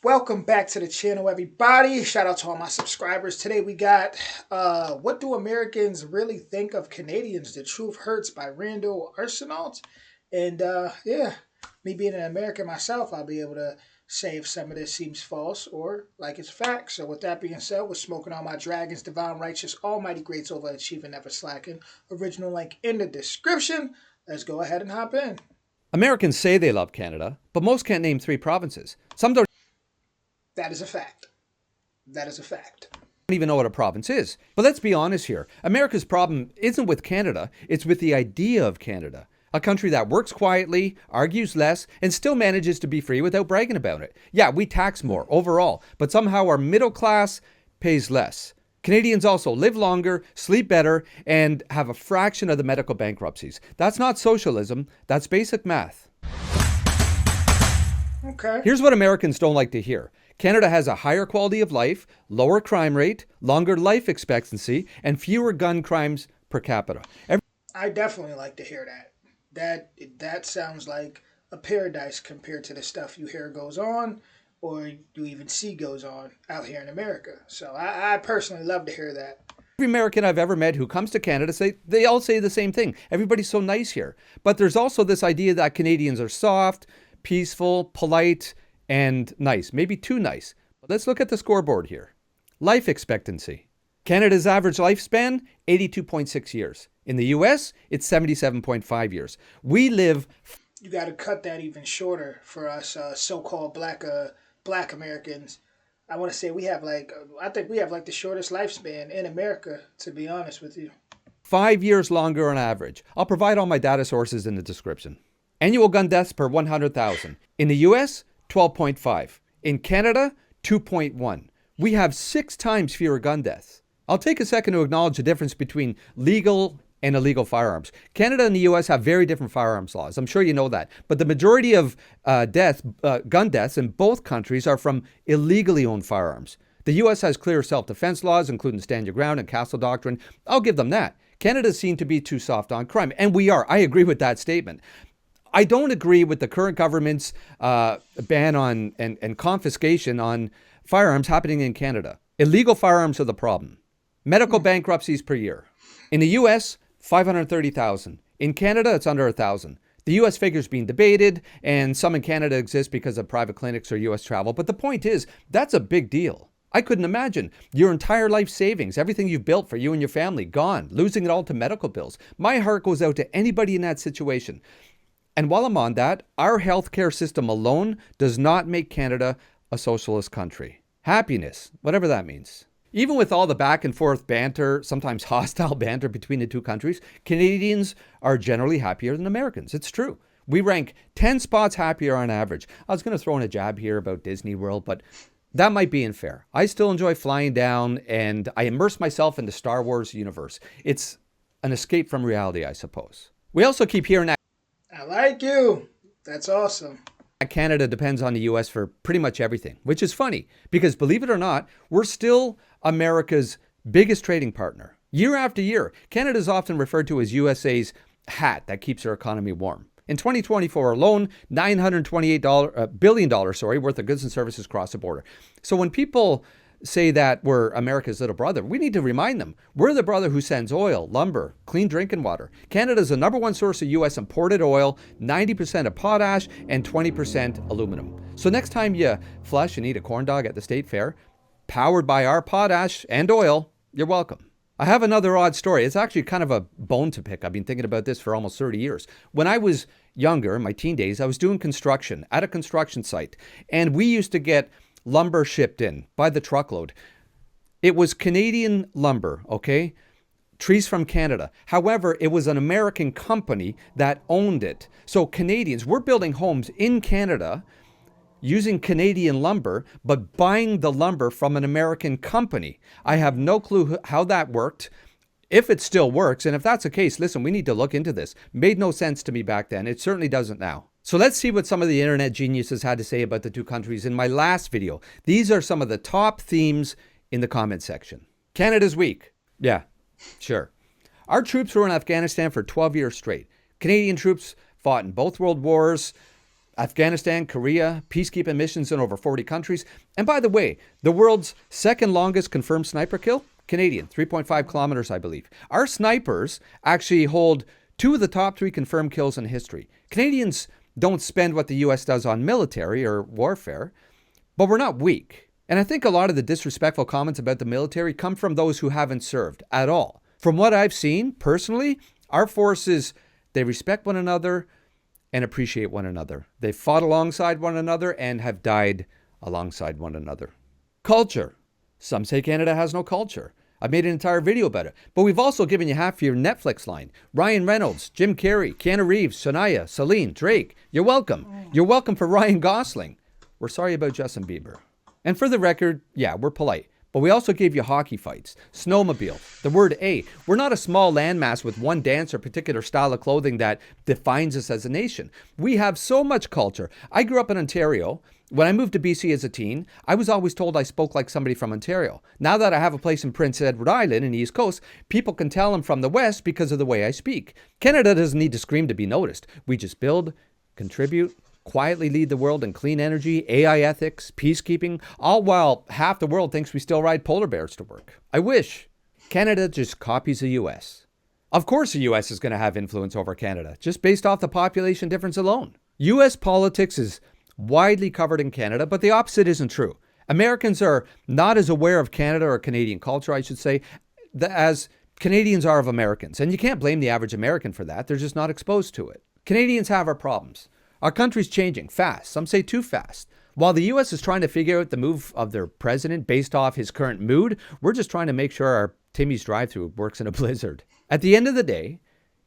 Welcome back to the channel, everybody. Shout out to all my subscribers. Today we got What Do Americans Really Think of Canadians? The Truth Hurts by Randall Arsenault. And yeah, me being an American myself, I'll be able to say if some of this seems false or like it's fact. So with that being said, we're smoking all my dragons, divine, righteous, almighty, greats, overachieving, never slacking. Original link in the description. Let's go ahead and hop in. Americans say they love Canada, but most can't name 3 provinces. Some don't That is a fact. That is a fact. even know what a province is. But let's be honest here. America's problem isn't with Canada, it's with the idea of Canada. A country that works quietly, argues less, and still manages to be free without bragging about it. Yeah, we tax more overall, but somehow our middle class pays less. Canadians also live longer, sleep better, and have a fraction of the medical bankruptcies. That's not socialism, that's basic math. Okay. Here's what Americans don't like to hear. Canada has a higher quality of life, lower crime rate, longer life expectancy, and fewer gun crimes per capita. I definitely like to hear that. That sounds like a paradise compared to the stuff you hear goes on or you even see goes on out here in America. So I personally love to hear that. Every American I've ever met who comes to Canada, they all say the same thing. Everybody's so nice here. But there's also this idea that Canadians are soft, peaceful, polite, and nice. Maybe too nice. But let's look at the scoreboard here. Life expectancy. Canada's average lifespan, 82.6 years. In the US, it's 77.5 years. We live... You got to cut that even shorter for us so-called black Americans. I want to say I think we have like the shortest lifespan in America, to be honest with you. 5 years longer on average. I'll provide all my data sources in the description. Annual gun deaths per 100,000. In the US, 12.5. In Canada, 2.1. We have 6 times fewer gun deaths. I'll take a second to acknowledge the difference between legal and illegal firearms. Canada and the US have very different firearms laws. I'm sure you know that. But the majority of gun deaths in both countries are from illegally owned firearms. The US has clear self-defense laws, including Stand Your Ground and Castle Doctrine. I'll give them that. Canada's seen to be too soft on crime, and we are. I agree with that statement. I don't agree with the current government's ban on and confiscation on firearms happening in Canada. Illegal firearms are the problem. Medical bankruptcies per year. In the US, 530,000. In Canada, it's under 1,000. The US figure's being debated, and some in Canada exist because of private clinics or US travel. But the point is, that's a big deal. I couldn't imagine your entire life savings, everything you've built for you and your family, gone, losing it all to medical bills. My heart goes out to anybody in that situation. And while I'm on that, our healthcare system alone does not make Canada a socialist country. Happiness, whatever that means. Even with all the back and forth banter, sometimes hostile banter between the two countries, Canadians are generally happier than Americans. It's true. We rank 10 spots happier on average. I was going to throw in a jab here about Disney World, but that might be unfair. I still enjoy flying down, and I immerse myself in the Star Wars universe. It's an escape from reality, I suppose. We also keep hearing that I like you. That's awesome. Canada depends on the US for pretty much everything, which is funny because believe it or not, we're still America's biggest trading partner. Year after year, Canada is often referred to as USA's hat that keeps our economy warm. In 2024 alone, $928 billion worth of goods and services crossed the border. So when people say that we're America's little brother, we need to remind them we're the brother who sends oil, lumber, clean drinking water. Canada is the #1 source of U.S. imported oil, 90% of potash, and 20% aluminum. So next time you flush and eat a corn dog at the state fair, powered by our potash and oil, you're welcome. I have another odd story. It's actually kind of a bone to pick. I've been thinking about this for almost 30 years. When I was younger, in my teen days, I was doing construction at a construction site, and we used to get lumber shipped in by the truckload. It was Canadian lumber, okay? Trees from Canada. However, it was an American company that owned it. So Canadians, we're building homes in Canada using Canadian lumber, but buying the lumber from an American company. I have no clue how that worked, if it still works. And if that's the case, listen, we need to look into this. Made no sense to me back then. It certainly doesn't now. So let's see what some of the internet geniuses had to say about the two countries in my last video. These are some of the top themes in the comment section. Canada's weak. Yeah, sure. Our troops were in Afghanistan for 12 years straight. Canadian troops fought in both world wars. Afghanistan, Korea, peacekeeping missions in over 40 countries. And by the way, the world's second longest confirmed sniper kill? Canadian, 3.5 kilometers, I believe. Our snipers actually hold 2 of the top 3 confirmed kills in history. Canadians don't spend what the US does on military or warfare, but we're not weak. And I think a lot of the disrespectful comments about the military come from those who haven't served at all. From what I've seen, personally, our forces, they respect one another and appreciate one another. They've fought alongside one another and have died alongside one another. Culture. Some say Canada has no culture. I've made an entire video about it. But we've also given you half your Netflix line. Ryan Reynolds, Jim Carrey, Keanu Reeves, Shania, Celine, Drake. You're welcome. You're welcome for Ryan Gosling. We're sorry about Justin Bieber. And for the record, yeah, we're polite. But we also gave you hockey fights, snowmobile, the word A. We're not a small landmass with one dance or particular style of clothing that defines us as a nation. We have so much culture. I grew up in Ontario. When I moved to BC as a teen, I was always told I spoke like somebody from Ontario. Now that I have a place in Prince Edward Island in the East Coast, people can tell I'm from the West because of the way I speak. Canada doesn't need to scream to be noticed. We just build, contribute, quietly lead the world in clean energy, AI ethics, peacekeeping, all while half the world thinks we still ride polar bears to work. I wish Canada just copies the US. Of course the US is going to have influence over Canada, just based off the population difference alone. US politics is widely covered in Canada, but the opposite isn't true. Americans are not as aware of Canada or Canadian culture, I should say, as Canadians are of Americans. And you can't blame the average American for that. They're just not exposed to it. Canadians have our problems. Our country's changing fast. Some say too fast. While the U.S. is trying to figure out the move of their president based off his current mood, we're just trying to make sure our Timmy's drive-thru works in a blizzard. At the end of the day,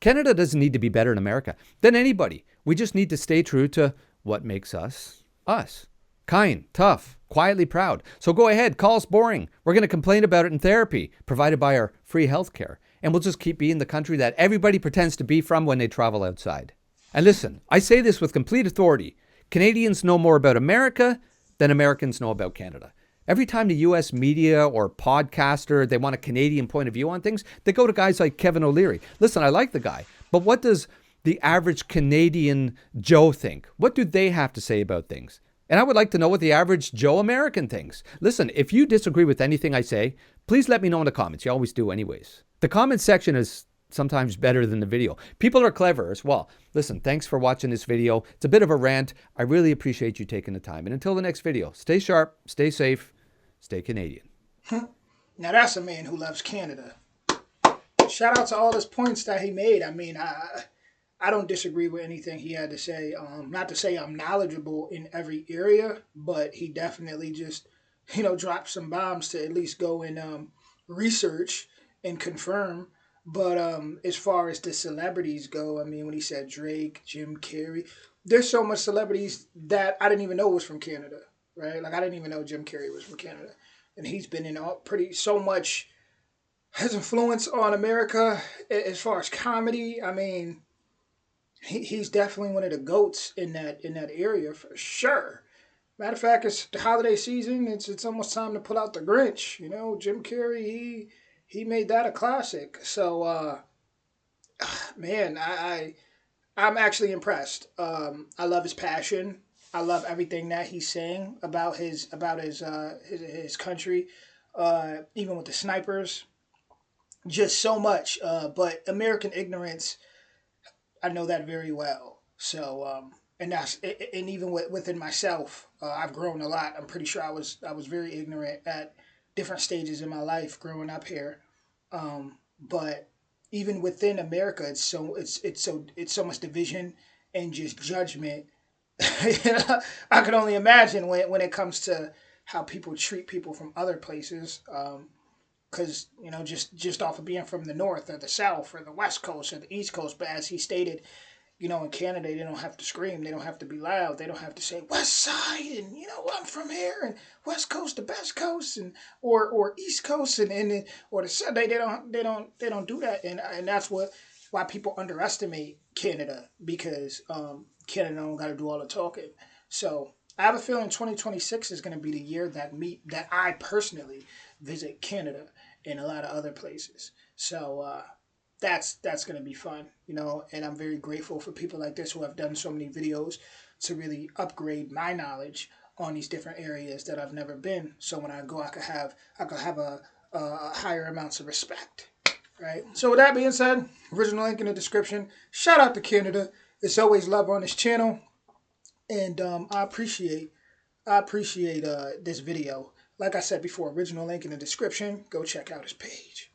Canada doesn't need to be better than America than anybody. We just need to stay true to what makes us, us. Kind, tough, quietly proud. So go ahead, call us boring. We're going to complain about it in therapy, provided by our free healthcare. And we'll just keep being the country that everybody pretends to be from when they travel outside. And listen, I say this with complete authority. Canadians know more about America than Americans know about Canada. Every time the US media or podcaster, they want a Canadian point of view on things, they go to guys like Kevin O'Leary. Listen, I like the guy, but what does the average Canadian Joe think? What do they have to say about things? And I would like to know what the average Joe American thinks. Listen, if you disagree with anything I say, please let me know in the comments. You always do anyways. The comment section is sometimes better than the video. People are clever as well. Listen, thanks for watching this video. It's a bit of a rant. I really appreciate you taking the time. And until the next video, stay sharp, stay safe, stay Canadian. Now that's a man who loves Canada. Shout out to all his points that he made. I mean, I don't disagree with anything he had to say. Not to say I'm knowledgeable in every area, but he definitely just, dropped some bombs to at least go and research and confirm. But as far as the celebrities go, I mean, when he said Drake, Jim Carrey, there's so much celebrities that I didn't even know was from Canada, right? Like I didn't even know Jim Carrey was from Canada, and he's been in so much. His influence on America as far as comedy, I mean, he's definitely one of the goats in that area for sure. Matter of fact, it's the holiday season. It's almost time to pull out the Grinch. Jim Carrey, he made that a classic. So, man, I'm actually impressed. I love his passion. I love everything that he's saying about his country. Even with the snipers, just so much. But American ignorance, I know that very well. So, and even within myself, I've grown a lot. I'm pretty sure I was very ignorant at different stages in my life growing up here. But even within America, it's so much division and just judgment. I can only imagine when it comes to how people treat people from other places. Because just off of being from the north or the south or the west coast or the east coast, but as he stated, in Canada, they don't have to scream. They don't have to be loud. They don't have to say West Side and I'm from here and West Coast, the best coast, and or East Coast and or the Sunday. They don't do that, and that's why people underestimate Canada because Canada don't got to do all the talking. So I have a feeling 2026 is going to be the year that I personally visit Canada and a lot of other places. So. That's going to be fun, and I'm very grateful for people like this who have done so many videos to really upgrade my knowledge on these different areas that I've never been. So when I go, I could have a higher amounts of respect. Right. So with that being said, original link in the description. Shout out to Canada. It's always love on this channel, and I appreciate this video. Like I said before, original link in the description. Go check out his page.